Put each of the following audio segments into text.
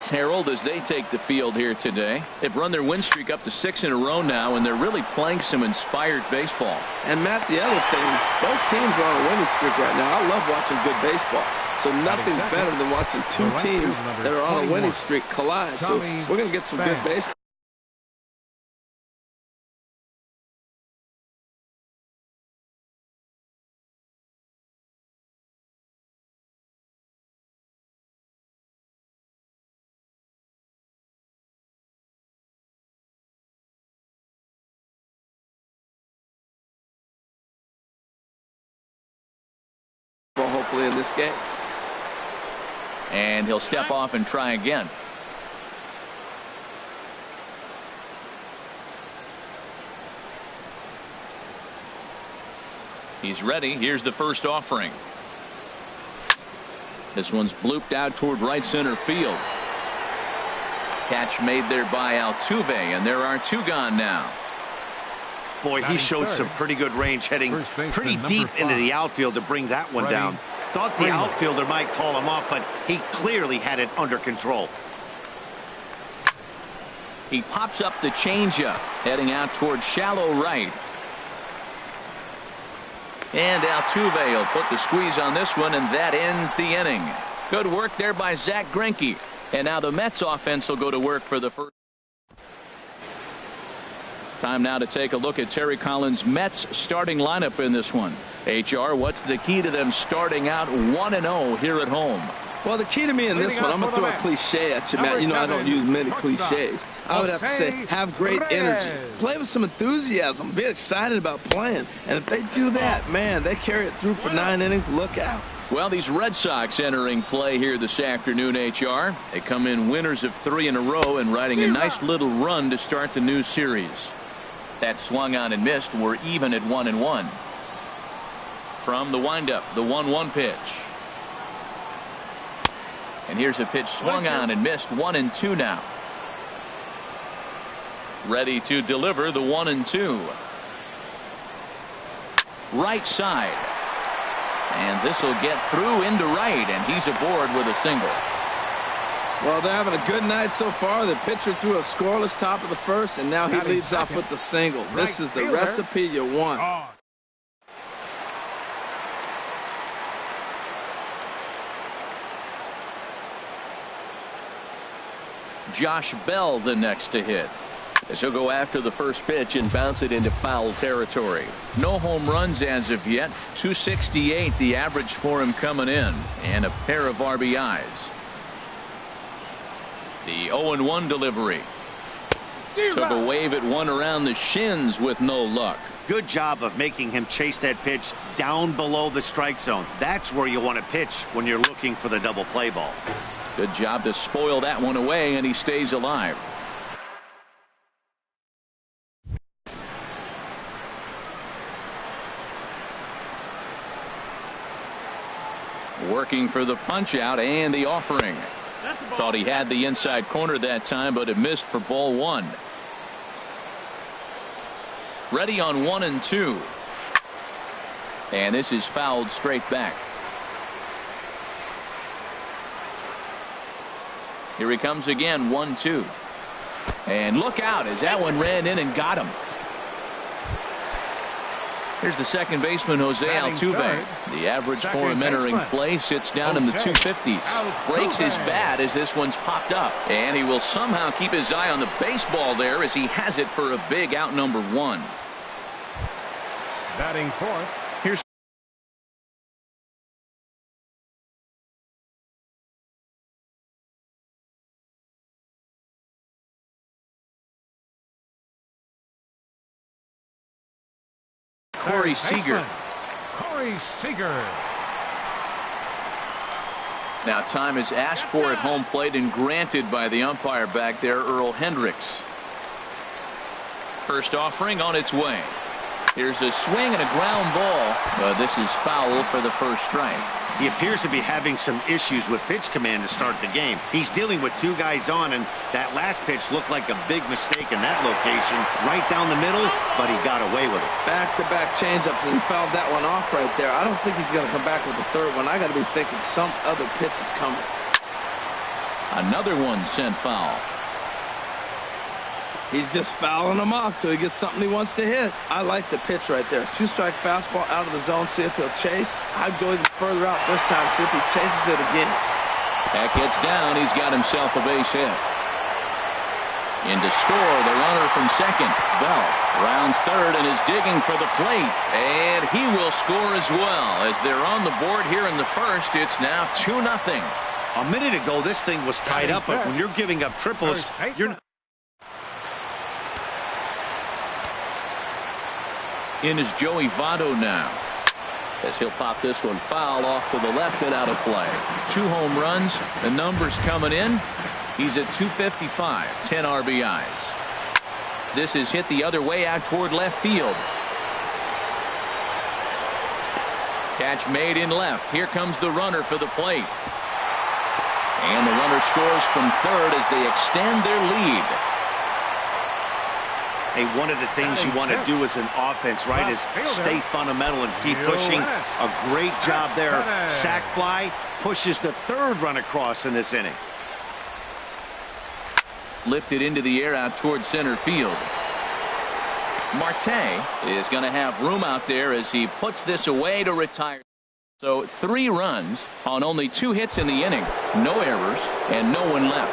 Mets, Harold, as they take the field here today. They've run their win streak up to 6 in a row now, and they're really playing some inspired baseball. And, Matt, the other thing, both teams are on a winning streak right now. I love watching good baseball. So nothing's better than watching two teams that are on a winning streak collide. So we're going to get some good baseball. Hopefully in this game. And he'll step off and try again. He's ready. Here's the first offering. This one's blooped out toward right center field. Catch made there by Altuve, and there are 2 gone now. Boy, he showed some pretty good range heading pretty deep into the outfield to bring that one down. Thought the outfielder might call him off, but he clearly had it under control. He pops up the changeup, heading out toward shallow right. And Altuve will put the squeeze on this one, and that ends the inning. Good work there by Zach Greinke. And now the Mets offense will go to work for the first. Time now to take a look at Terry Collins' Mets starting lineup in this one. HR, what's the key to them starting out 1-0 here at home? Well, the key to me in this one, I'm going to throw a cliche at you, Matt. You know I don't use many cliches. I would have to say have great energy. Play with some enthusiasm. Be excited about playing. And if they do that, man, they carry it through for 9 innings. Look out. Well, these Red Sox entering play here this afternoon, HR. They come in winners of 3 in a row and riding a nice little run to start the new series. That swung on and missed. We're even at 1-1. From the windup, the 1-1 pitch. And here's a pitch swung on and missed. 1-2 now. Ready to deliver the 1-2. Right side. And this will get through into right, and he's aboard with a single. Well, they're having a good night so far. The pitcher threw a scoreless top of the first, and now he leads off with the single. This is the recipe you want. Josh Bell the next to hit. As he'll go after the first pitch and bounce it into foul territory. No home runs as of yet. 268 the average for him coming in, and a pair of RBIs. The 0-1 delivery. Took a wave at one around the shins with no luck. Good job of making him chase that pitch down below the strike zone. That's where you want to pitch when you're looking for the double play ball. Good job to spoil that one away, and he stays alive. Working for the punch out and the offering. Thought he had the inside corner that time, but it missed for ball 1. Ready on 1-2. And this is fouled straight back. Here he comes again, 1-2. And look out as that one ran in and got him. Here's the second baseman, Jose Altuve. The average for him entering play sits down in the 250s. Breaks his bat as this one's popped up. And he will somehow keep his eye on the baseball there as he has it for a big out number 1. Batting fourth. Here's Corey Seager. Corey Seager. Now time is asked for at home plate and granted by the umpire back there, Earl Hendricks. First offering on its way. Here's a swing and a ground ball. This is foul for the first strike. He appears to be having some issues with pitch command to start the game. He's dealing with 2 guys on, and that last pitch looked like a big mistake in that location. Right down the middle, but he got away with it. Back-to-back changeups, and he fouled that one off right there. I don't think he's going to come back with the third one. I got to be thinking some other pitch is coming. Another one sent foul. He's just fouling him off till he gets something he wants to hit. I like the pitch right there. 2-strike fastball out of the zone, see if he'll chase. I'd go even further out this time, see if he chases it again. That gets down. He's got himself a base hit. In to score, the runner from second. Bell rounds third and is digging for the plate. And he will score as well. As they're on the board here in the first, it's now 2-0. A minute ago, this thing was tied up, but when you're giving up triples, you're not. In is Joey Votto now, as he'll pop this one foul off to the left and out of play. 2 home runs, the numbers coming in. He's at 255, 10 RBIs. This is hit the other way out toward left field. Catch made in left. Here comes the runner for the plate. And the runner scores from third as they extend their lead. Hey, one of the things you want to do as an offense, right, is stay fundamental and keep pushing. A great job there. Sac fly pushes the third run across in this inning. Lifted into the air out towards center field. Marte is going to have room out there as he puts this away to retire. So 3 runs on only 2 hits in the inning. No errors and no one left.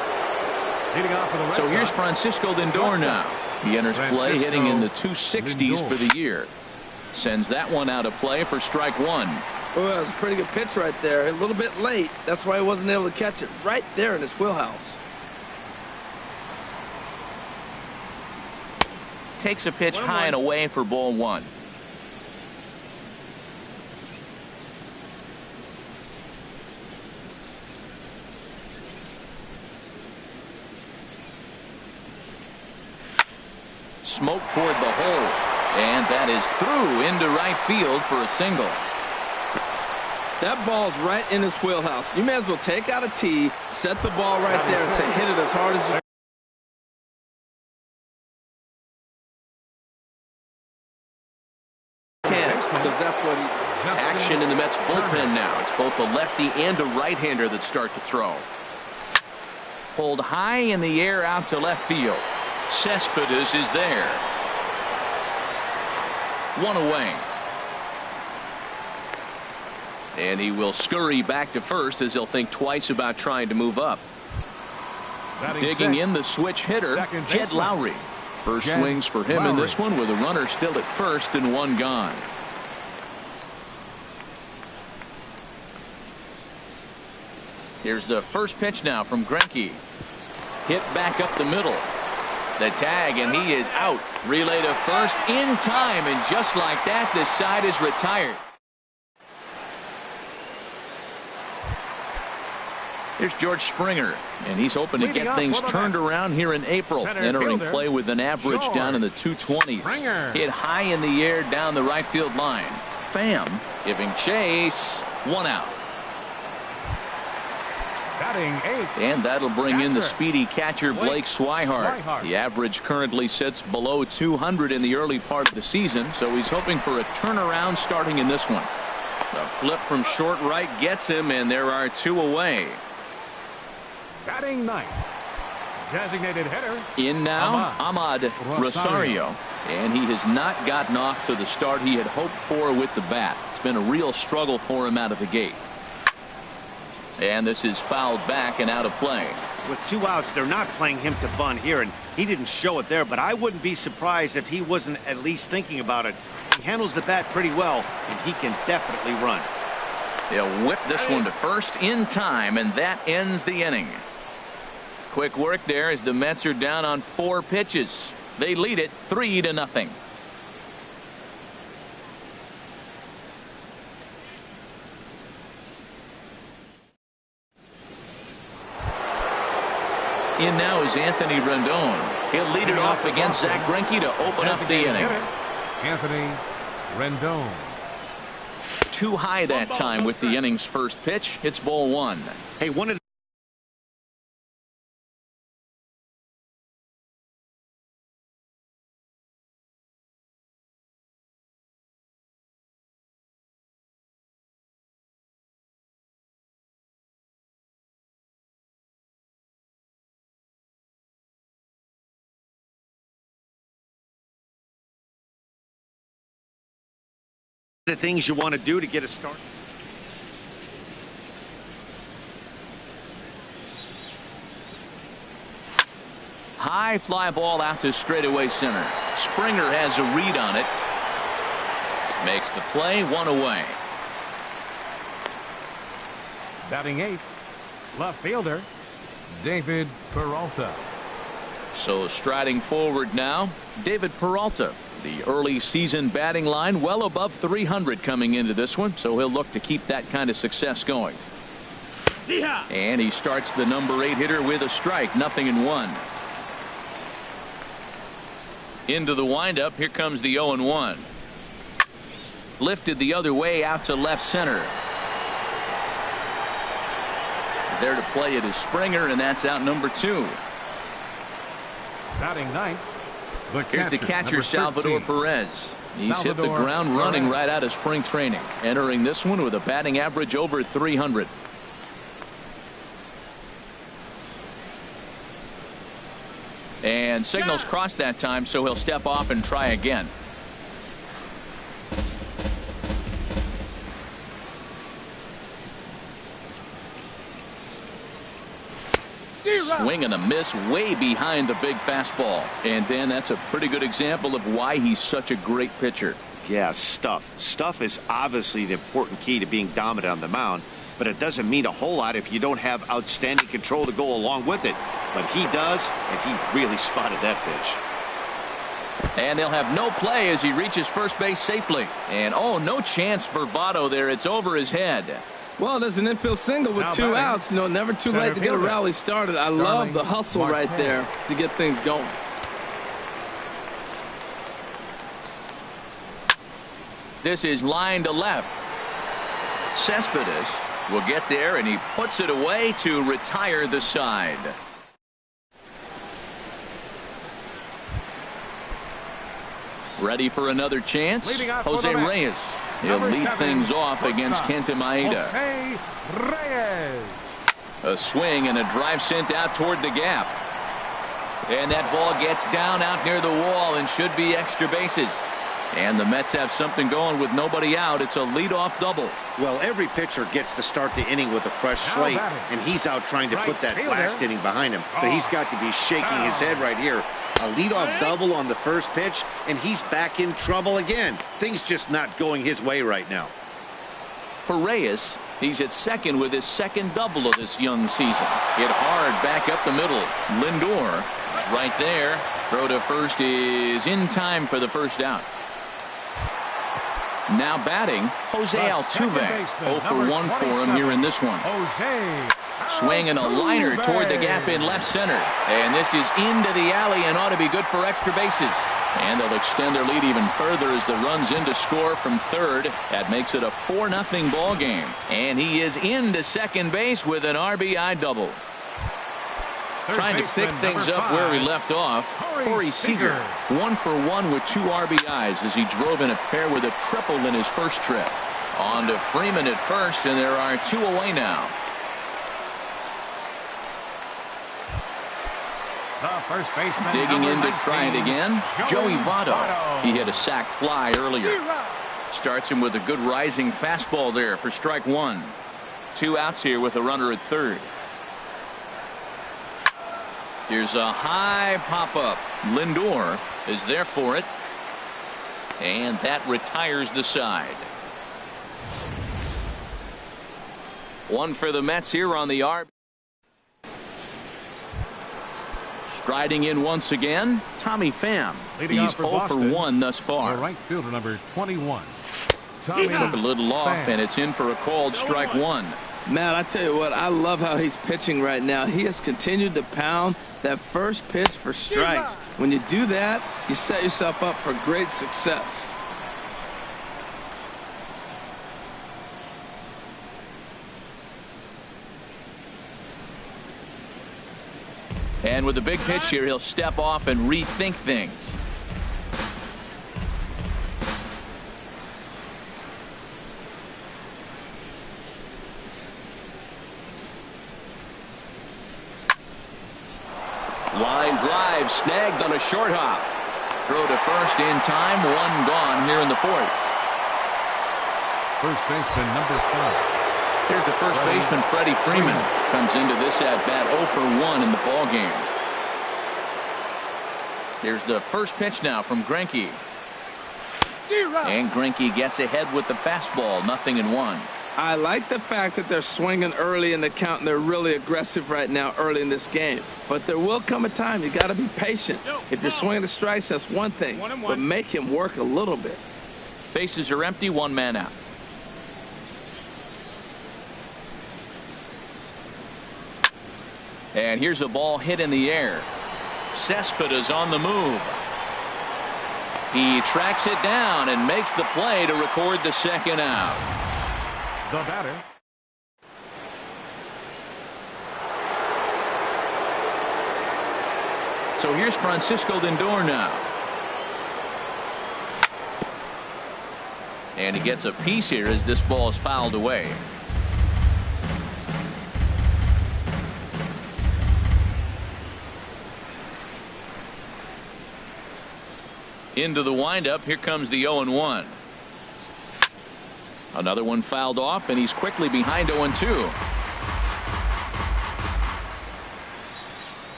So here's Francisco Lindor now. He enters play hitting in the 260s for the year. Sends that one out of play for strike 1. Oh, that was a pretty good pitch right there. A little bit late. That's why he wasn't able to catch it right there in his wheelhouse. Takes a pitch high and away for ball 1. Smoke toward the hole, and that is through into right field for a single. That ball's right in his wheelhouse. You may as well take out a tee, set the ball right there, and say hit it as hard as you can, because that's what he. Action in the Mets bullpen now. It's both a lefty and a right-hander that start to throw. Pulled high in the air out to left field. Cespedes is there. 1 away. And he will scurry back to first as he'll think twice about trying to move up. Digging in the switch hitter, Jed Lowry. First swings for him in this one with a runner still at first and 1 gone. Here's the first pitch now from Greinke. Hit back up the middle. The tag, and he is out. Relay to first in time, and just like that, this side is retired. Here's George Springer, and he's hoping to get things turned around here in April. Entering play with an average down in the 220s. Hit high in the air down the right field line. Pham giving chase. 1 out. And that'll bring in the speedy catcher Blake Swihart. The average currently sits below 200 in the early part of the season, so he's hoping for a turnaround starting in this one. The flip from short right gets him, and there are 2 away. Batting 9th, designated hitter. In now, Ahmad Rosario. And he has not gotten off to the start he had hoped for with the bat. It's been a real struggle for him out of the gate. And this is fouled back and out of play. With 2 outs, they're not playing him to bunt here, and he didn't show it there, but I wouldn't be surprised if he wasn't at least thinking about it. He handles the bat pretty well, and he can definitely run. They'll whip this one to first in time, and that ends the inning. Quick work there as the Mets are down on 4 pitches. They lead it 3-0. In now is Anthony Rendon. He'll lead it off against Zach Greinke to open up the inning. Anthony Rendon. Too high that time with the inning's first pitch. It's ball 1. Hey, one of the The things you want to do to get a start. High fly ball out to straightaway center. Springer has a read on it. Makes the play, one away. Batting 8th, left fielder, David Peralta. So striding forward now, David Peralta. The early season batting line well above 300 coming into this one, so he'll look to keep that kind of success going. And he starts the number 8 hitter with a strike, 0-1. Into the windup, here comes the 0-1. Lifted the other way out to left center. There to play it is Springer, and that's out number 2. Batting 9th. Here's the catcher, Salvador Perez. He's hit the ground running right out of spring training, entering this one with a batting average over 300. And signals crossed that time, so he'll step off and try again. Swing and a miss way behind the big fastball. And then that's a pretty good example of why he's such a great pitcher. Yeah, stuff. Stuff is obviously the important key to being dominant on the mound, but it doesn't mean a whole lot if you don't have outstanding control to go along with it. But he does, and he really spotted that pitch. And they'll have no play as he reaches first base safely. And oh, no chance for Votto there. It's over his head. Well, there's an infield single with 2 outs. You know, never too late to get a rally started. I love the hustle right there to get things going. This is line to left. Cespedes will get there, and he puts it away to retire the side. Ready for another chance? Jose Reyes. He'll lead things off against Kenta Maeda. A swing and a drive sent out toward the gap. And that ball gets down out near the wall and should be extra bases. And the Mets have something going with nobody out. It's a leadoff double. Well, every pitcher gets to start the inning with a fresh slate, and he's out trying to put that last inning behind him. But he's got to be shaking his head right here. A leadoff double on the first pitch, and he's back in trouble again. Things just not going his way right now. For Reyes, he's at second with his second double of this young season. Hit hard back up the middle. Lindor is right there. Throw to first is in time for the first out. Now batting, Jose Altuve. 0 for 1 for him here in this one. Swinging a liner toward the gap in left center. And this is into the alley and ought to be good for extra bases. And they'll extend their lead even further as the run's in to score from third. That makes it a 4-0 ball game. And he is into second base with an RBI double. Trying to pick things up where we left off, Corey Seager. 1 for 1 with 2 RBIs as he drove in a pair with a triple in his first trip. On to Freeman at first, and there are 2 away now. First baseman digging in to try it again, Joey Votto. He hit a sac fly earlier. Starts him with a good rising fastball there for strike 1. 2 outs here with a runner at third. Here's a high pop-up. Lindor is there for it. And that retires the side. 1 for the Mets here on the RB. Striding in once again, Tommy Pham. He's 0 for 1 thus far. Right fielder number 21. He took a little off, and it's in for a called strike 1. Matt, I tell you what, I love how he's pitching right now. He has continued to pound that first pitch for strikes. When you do that, you set yourself up for great success. And with the big pitch here, he'll step off and rethink things. Line drive snagged on a short hop. Throw to first in time. 1 gone here in the 4th. First baseman, number 5. Here's the first baseman, Freddie Freeman. Comes into this at-bat 0 for 1 in the ball game. Here's the first pitch now from Greinke. And Greinke gets ahead with the fastball, 0-1. I like the fact that they're swinging early in the count, and they're really aggressive right now early in this game. But there will come a time you got to be patient. If you're swinging the strikes, that's one thing, but make him work a little bit. Bases are empty, 1 man out. And here's a ball hit in the air. Cespedes on the move. He tracks it down and makes the play to record the second out. The batter. So here's Francisco Lindor now. And he gets a piece here as this ball is fouled away. Into the windup. Here comes the 0-1. Another one fouled off, and he's quickly behind 0-2.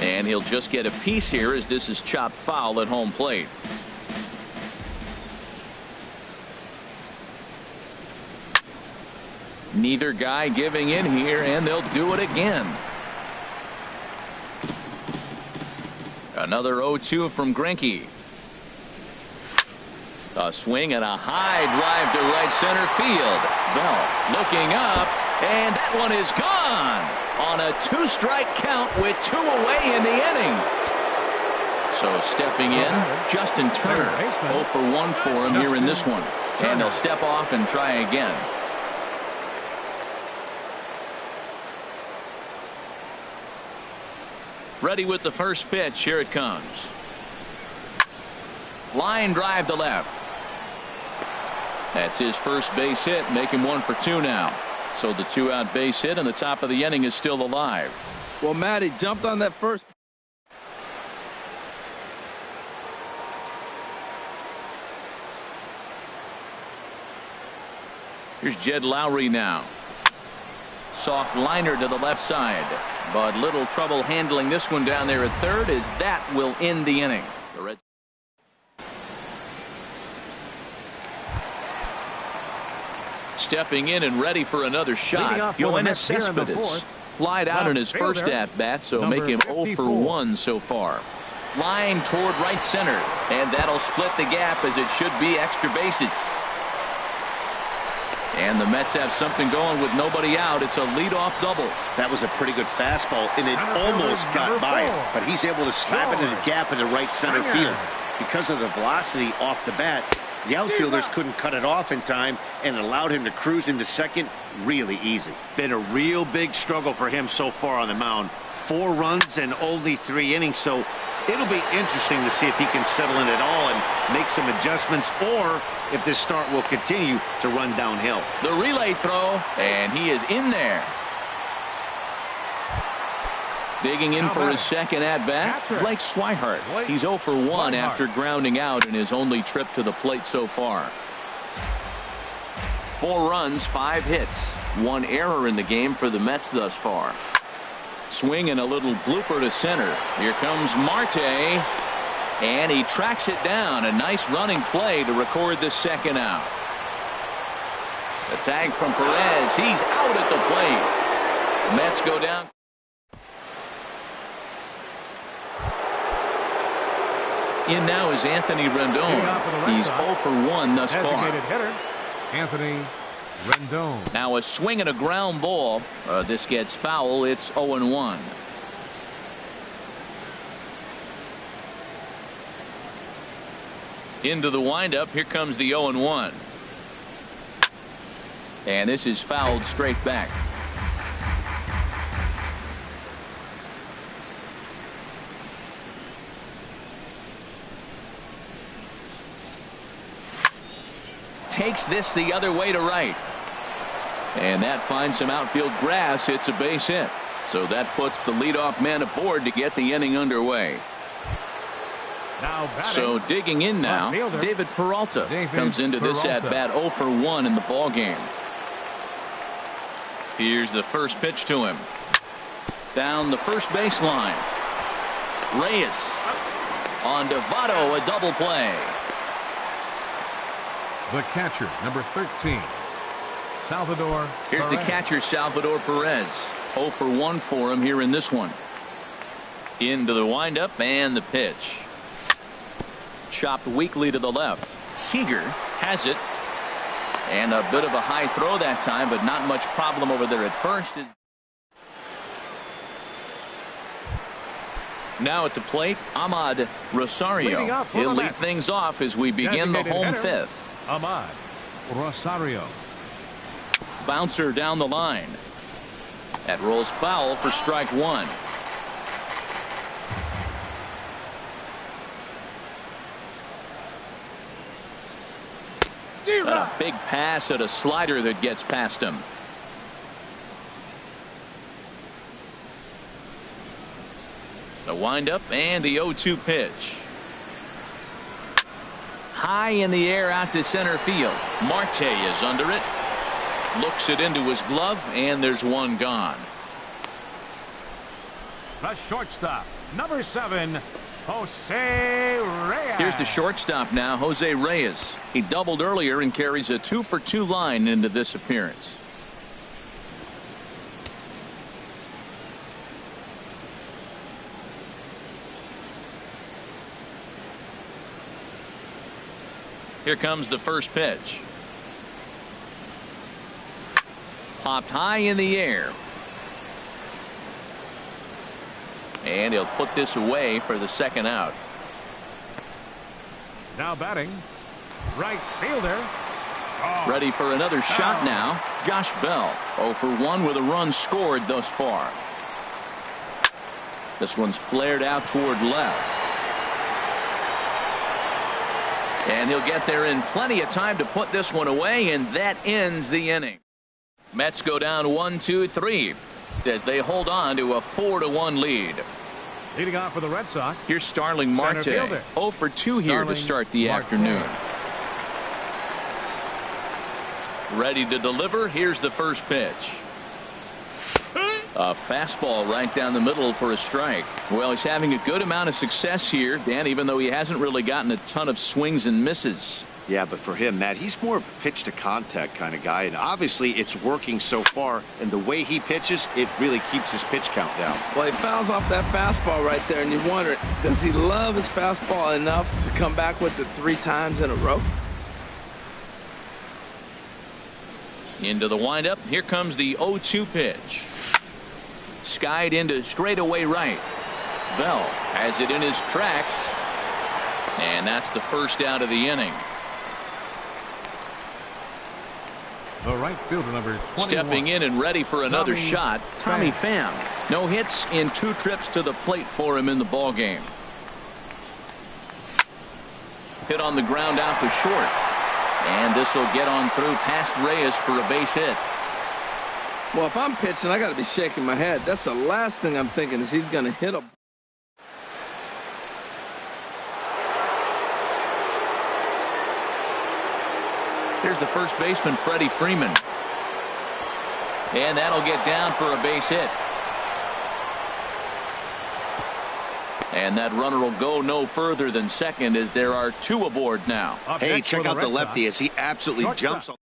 And he'll just get a piece here as this is chopped foul at home plate. Neither guy giving in here, and they'll do it again. Another 0-2 from Greinke. A swing and a high drive to right center field. Bell looking up, and that one is gone on a 2-strike count with 2 away in the inning. So stepping in, Justin Turner. 0 for 1 for him here in this one. And he'll step off and try again. Ready with the first pitch. Here it comes. Line drive to left. That's his first base hit, making 1 for 2 now. So the 2-out base hit and the top of the inning is still alive. Well, Matt, he jumped on that first. Here's Jed Lowry now. Soft liner to the left side, but little trouble handling this one down there at third, as that will end the inning. The Reds stepping in and ready for another shot. Yoenis Cespedes flied out in his first at-bat, so make him 0 for 1 so far. Line toward right center, and that'll split the gap as it should be extra bases. And the Mets have something going with nobody out. It's a leadoff double. That was a pretty good fastball, and it almost got by him. But he's able to slap it in the gap in the right center field. Because of the velocity off the bat, the outfielders couldn't cut it off in time and allowed him to cruise into second really easy. Been a real big struggle for him so far on the mound. 4 runs and only 3 innings, so it'll be interesting to see if he can settle in at all and make some adjustments, or if this start will continue to run downhill. The relay throw, and he is in there. Digging in for his second at-bat, Blake Swihart. He's 0 for 1 after grounding out in his only trip to the plate so far. 4 runs, 5 hits, 1 error in the game for the Mets thus far. Swing and a little blooper to center. Here comes Marte, and he tracks it down. A nice running play to record the second out. The tag from Perez. He's out at the plate. The Mets go down. In now is Anthony Rendon. He's 0 for 1 thus far. Anthony Rendon. Now a swing and a ground ball. This gets foul. It's 0-1. Into the windup. Here comes the 0-1. And this is fouled straight back. Takes this the other way to right. And that finds some outfield grass. It's a base hit. So that puts the leadoff man aboard to get the inning underway. Now batting. So digging in now, David Peralta comes into this at-bat 0 for 1 in the ball game. Here's the first pitch to him. Down the first baseline. Reyes on to Votto, a double play. The catcher, number 13, Salvador Here's Perez. the catcher, Salvador Perez. 0 for 1 for him here in this one. Into the windup and the pitch. Chopped weakly to the left. Seager has it. And a bit of a high throw that time, but not much problem over there at first. Now at the plate, Ahmad Rosario. He'll lead things off as we begin the home fifth. Ahmad Rosario. Bouncer down the line. That rolls foul for strike one. A big pass at a slider that gets past him. The windup and the 0-2 pitch. High in the air out to center field. Marte is under it. Looks it into his glove, and there's one gone. The shortstop, number 7, Jose Reyes. Here's the shortstop now, Jose Reyes. He doubled earlier and carries a 2 for 2 line into this appearance. Here comes the first pitch. Popped high in the air. And he'll put this away for the second out. Now batting, right fielder. Oh. Ready for another shot now. Josh Bell 0 for 1 with a run scored thus far. This one's flared out toward left. And he'll get there in plenty of time to put this one away, and that ends the inning. Mets go down 1-2-3 as they hold on to a 4-1 lead. Leading off for the Red Sox. Here's Starling Marte. 0 for 2 here to start the afternoon. Ready to deliver. Here's the first pitch. A fastball right down the middle for a strike. Well, he's having a good amount of success here, Dan, even though he hasn't really gotten a ton of swings and misses. Yeah, but for him, Matt, he's more of a pitch to contact kind of guy, and obviously it's working so far, and the way he pitches, it really keeps his pitch count down. Well, he fouls off that fastball right there, and you wonder, does he love his fastball enough to come back with it 3 times in a row? Into the windup. Here comes the 0-2 pitch. Skied into straightaway right. Bell has it in his tracks. And that's the first out of the inning. The right fielder, number 21. Stepping in and ready for another shot, Tommy Pham. No hits in 2 trips to the plate for him in the ball game. Hit on the ground out to short. And this will get on through past Reyes for a base hit. Well, if I'm pitching, I got to be shaking my head. That's the last thing I'm thinking is he's going to hit a. Here's the first baseman, Freddie Freeman. And that'll get down for a base hit. And that runner will go no further than second as there are 2 aboard now. Hey, check out the lefty as he absolutely jumps on.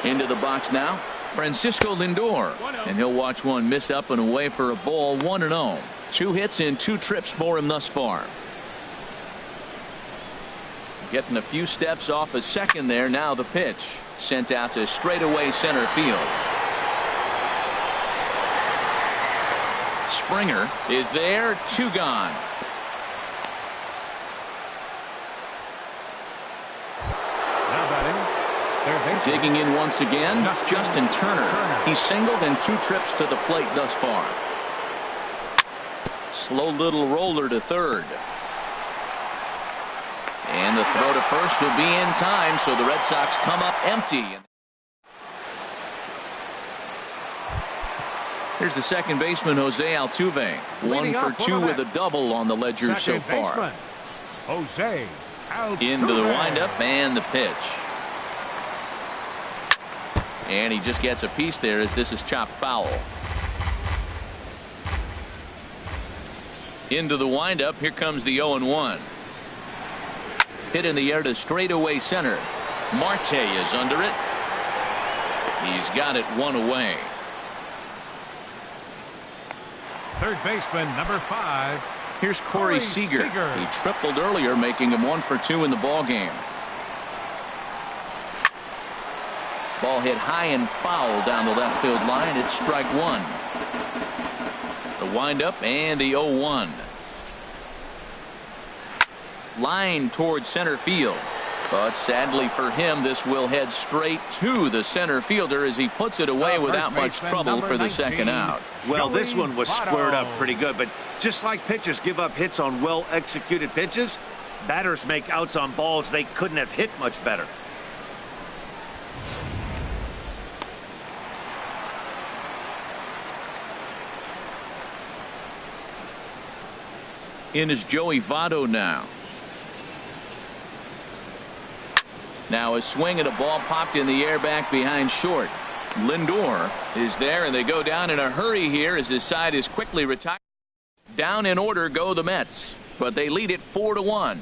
Into the box now, Francisco Lindor. And he'll watch one miss up and away for a ball. 1-0. 2 hits in 2 trips for him thus far. Getting a few steps off a second there. Now the pitch. Sent out to straightaway center field. Springer is there. 2 gone. Digging in once again, Justin Turner. He's singled in 2 trips to the plate thus far. Slow little roller to third. And the throw to first will be in time, so the Red Sox come up empty. Here's the second baseman, Jose Altuve. 1 for 2 with a double on the ledger so far. Jose Altuve. Into the windup and the pitch. And he just gets a piece there as this is chopped foul. Into the windup. Here comes the 0-1. Hit in the air to straightaway center. Marte is under it. He's got it one away. Third baseman, number 5. Here's Corey Seager. He tripled earlier, making him 1 for 2 in the ball game. Ball hit high and foul down the left field line. It's strike 1. The windup and the 0-1. Line towards center field. But sadly for him, this will head straight to the center fielder as he puts it away without much trouble for the second out. Well, this one was squared up pretty good, but just like pitchers give up hits on well-executed pitches, batters make outs on balls they couldn't have hit much better. In is Joey Votto now. Now a swing and a ball popped in the air back behind short. Lindor is there, and they go down in a hurry here as his side is quickly retired. Down in order go the Mets, but they lead it 4-1.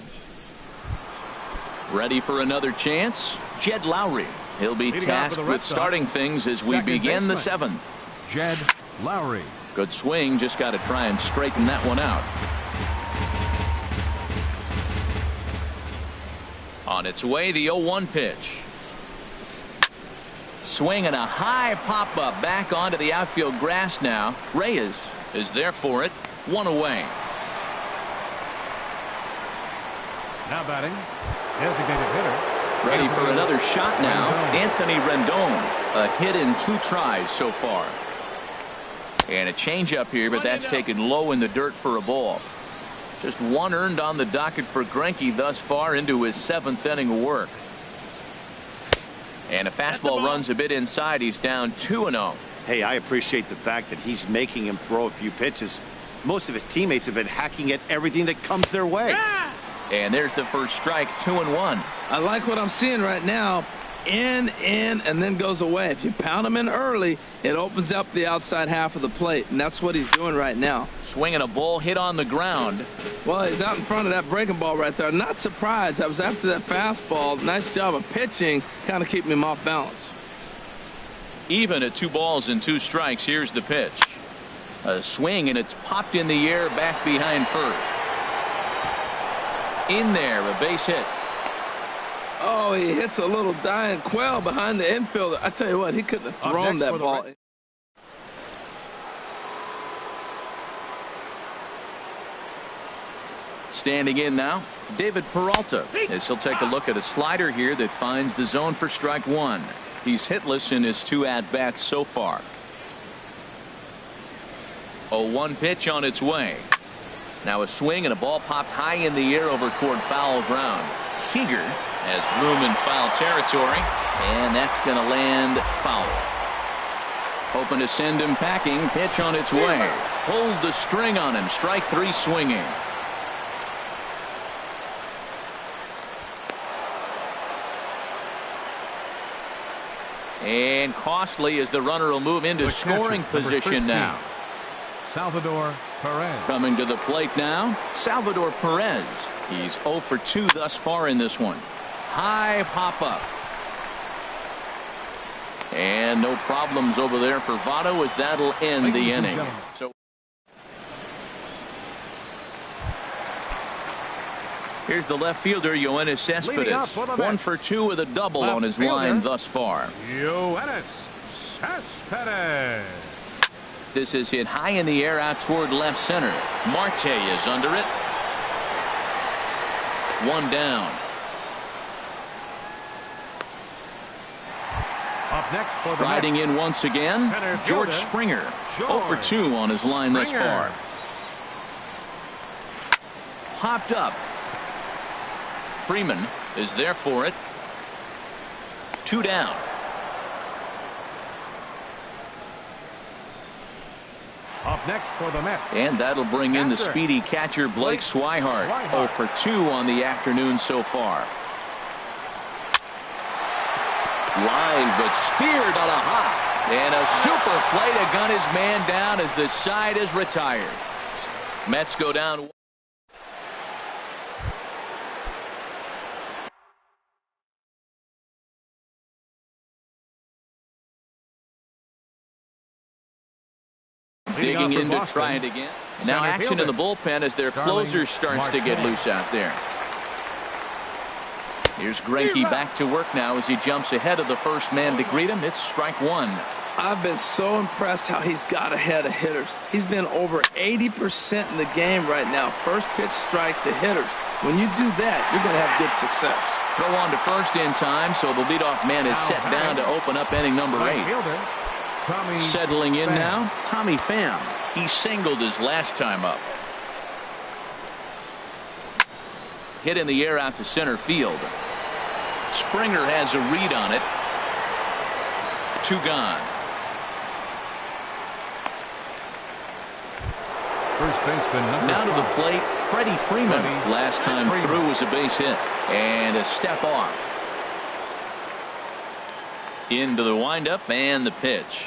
Ready for another chance? Jed Lowry. He'll be tasked with starting things as we begin the 7th. Jed Lowry. Good swing, just got to try and straighten that one out. On its way, the 0-1 pitch. Swing and a high pop-up back onto the outfield grass now. Reyes is there for it. 1 away. Now batting, designated hitter. Ready for another shot now. Anthony Rendon. A hit in 2 tries so far. And a changeup here, but that's taken low in the dirt for a ball. Just 1 earned on the docket for Greinke thus far into his 7th inning of work. And a fastball runs a bit inside. He's down 2-0. Hey, I appreciate the fact that he's making him throw a few pitches. Most of his teammates have been hacking at everything that comes their way. Yeah! And there's the first strike, 2-1. I like what I'm seeing right now. In, and then goes away. If you pound him in early, it opens up the outside half of the plate, and that's what he's doing right now. Swinging a ball hit on the ground. Well, he's out in front of that breaking ball right there. Not surprised. I was after that fastball. Nice job of pitching, kind of keeping him off balance. Even at 2 balls and 2 strikes, here's the pitch. A swing, and it's popped in the air back behind first. In there, a base hit. Oh, he hits a little dying quail behind the infielder. I tell you what, he couldn't have thrown that ball. Standing in now, David Peralta, as he'll take a look at a slider here that finds the zone for strike 1. He's hitless in his 2 at-bats so far. 0-1 pitch on its way. Now a swing and a ball popped high in the air over toward foul ground. Seager has room in foul territory, and that's going to land foul. Hoping to send him packing. Pitch on its way. Pulled the string on him. Strike 3 swinging. And costly as the runner will move into scoring position now. Salvador Perez. Coming to the plate now, Salvador Perez. He's 0 for 2 thus far in this one. High pop-up. And no problems over there for Votto as that'll end the inning. So here's the left fielder, Yoenis Cespedes. 1 for 2 with a double on his line thus far. Yoenis Cespedes. This is hit high in the air out toward left center. Marte is under it. 1 down. Up next for the Riding in once again, George Springer. 0 for 2 on his line thus far. Popped up. Freeman is there for it. 2 down. Up next for the Mets. And that'll bring in the speedy catcher Blake Swihart. 0 for 2 on the afternoon so far. Line, but speared on a hop. And a super play to gun his man down as the side is retired. Mets go down. Digging in to try it again. And now action in the bullpen as their closer starts to get loose out there. Here's Greinke back to work now as he jumps ahead of the first man to greet him. It's strike one. I've been so impressed how he's got ahead of hitters. He's been over 80% in the game right now. First pitch strike to hitters. When you do that, you're going to have good success. Throw on to first in time, so the leadoff man is set down to open up inning number 8. Settling in now, Tommy Pham. He singled his last time up. Hit in the air out to center field. Springer has a read on it. 2 gone. First baseman now to the plate, Freddie Freeman. Last time through was a base hit. And a step off. Into the windup and the pitch.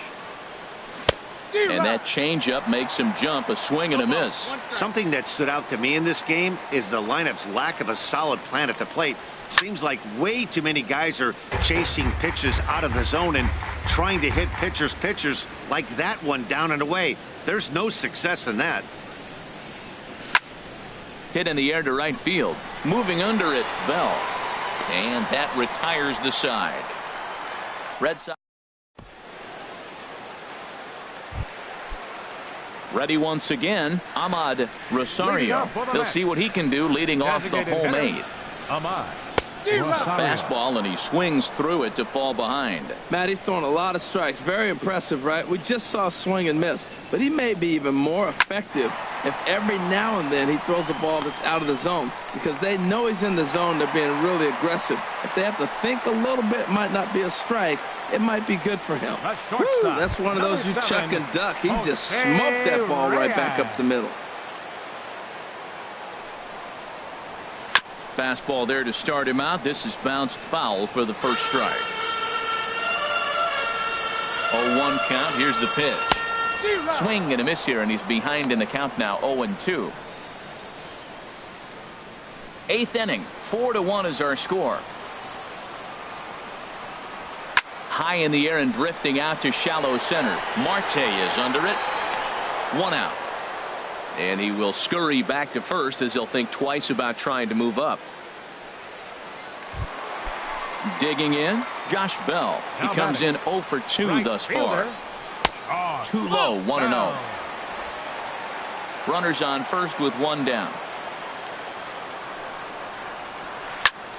And that changeup makes him jump. A swing and a miss. Something that stood out to me in this game is the lineup's lack of a solid plan at the plate. Seems like way too many guys are chasing pitches out of the zone and trying to hit pitchers like that one down and away. There's no success in that. Hit in the air to right field. Moving under it, Bell. And that retires the side. Red Sox. Ready once again, Ahmad Rosario. He'll see what he can do leading off the home 8. Ahmad. Fastball, and he swings through it to fall behind. Matt, he's throwing a lot of strikes. Very impressive, right? We just saw a swing and miss. But he may be even more effective if every now and then he throws a ball that's out of the zone. Because they know he's in the zone. They're being really aggressive. If they have to think a little bit, it might not be a strike. It might be good for him. Woo, that's one of those you chuck and duck. He just smoked that ball right back up the middle. Fastball there to start him out. This is bounced foul for the first strike. 0-1 count. Here's the pitch. Swing and a miss here, and he's behind in the count now. 0-2. 8th inning. 4-1 is our score. High in the air and drifting out to shallow center. Marte is under it. 1 out. And he will scurry back to first as he'll think twice about trying to move up. Digging in, Josh Bell. He comes in 0 for 2 thus far. Too low, 1-0. Runners on first with 1 down.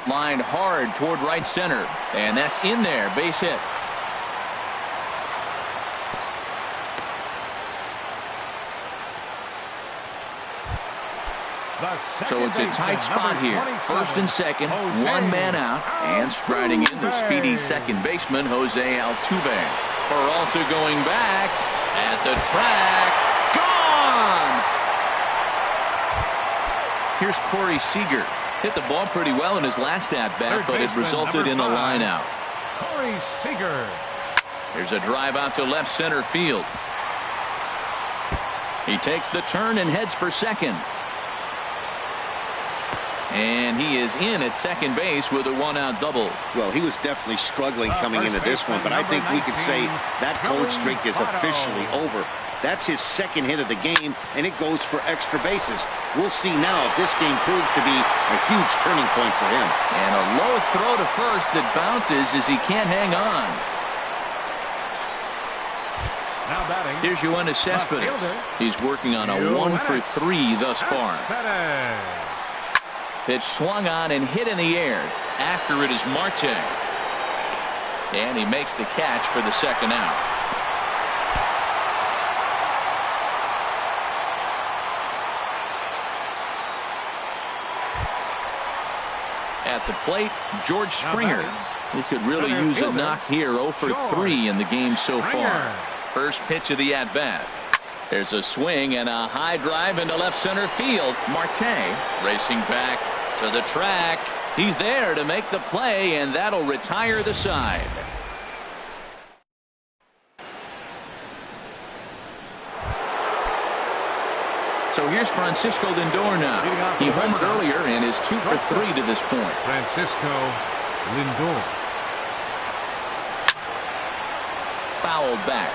Lined hard toward right center. And that's in there. Base hit. So it's a tight spot here. First and second, 1 man out, and striding in the speedy second baseman, Jose Altuve. Peralta going back at the track. Gone! Here's Corey Seager. Hit the ball pretty well in his last at-bat, but it resulted in a line out. Corey Seager. There's a drive out to left center field. He takes the turn and heads for second. And he is in at second base with a 1-out double. Well, he was definitely struggling coming into this one, but I think we could say that cold streak is officially over. That's his second hit of the game, and it goes for extra bases. We'll see now if this game proves to be a huge turning point for him. And a low throw to first that bounces as he can't hang on. Now batting. Here's Yoenis Cespedes. He's working on a 1 for 3 thus far. Pitch swung on and hit in the air. After it is Marte. And he makes the catch for the second out. At the plate, George Springer. He could really use a knock here. 0 for 3 in the game so far. First pitch of the at-bat. There's a swing and a high drive into left center field. Marte racing back to the track. He's there to make the play, and that'll retire the side. So here's Francisco Lindor now. He homered earlier and is 2 for 3 to this point. Francisco Lindor. Fouled back.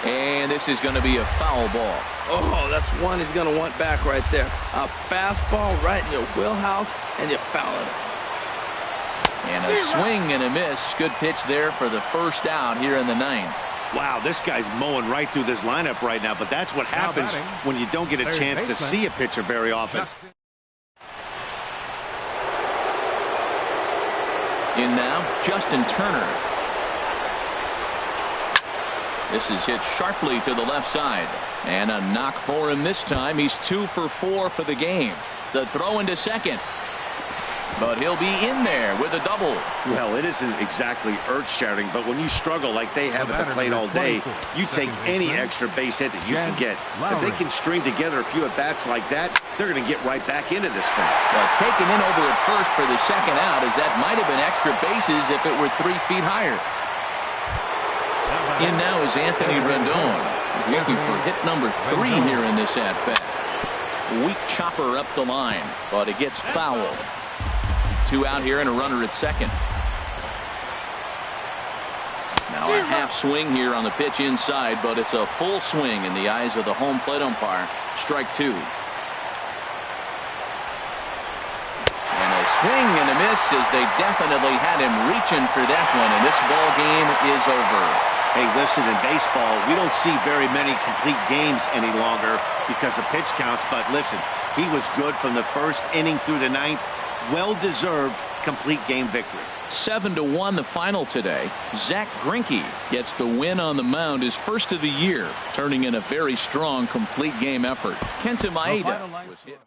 And this is going to be a foul ball. Oh, that's one he's going to want back right there. A fastball right in your wheelhouse, and you foul it. And a swing and a miss. Good pitch there for the first out here in the 9th. Wow, this guy's mowing right through this lineup right now, but that's what happens when you don't get a chance to see a pitcher very often. In now, Justin Turner. This is hit sharply to the left side. And a knock for him this time. He's 2 for 4 for the game. The throw into second. But he'll be in there with a double. Well, it isn't exactly earth-shattering, but when you struggle like they have at the plate all day, you take any extra base hit that you can get. If they can string together a few at-bats like that, they're going to get right back into this thing. Well, taken in over at first for the second out, as that might have been extra bases if it were 3 feet higher. In now is Anthony Rendon. He's looking for hit number 3 here in this at-bat. Weak chopper up the line, but it gets fouled. 2 out here and a runner at second. Now a half swing here on the pitch inside, but it's a full swing in the eyes of the home plate umpire. Strike 2. And a swing and a miss, as they definitely had him reaching for that one, and this ball game is over. Hey, listen, in baseball, we don't see very many complete games any longer because of pitch counts, but listen, he was good from the first inning through the 9th. Well-deserved complete game victory. 7-1 the final today. Zach Greinke gets the win on the mound, his first of the year, turning in a very strong complete game effort. Kenta Maeda was hit.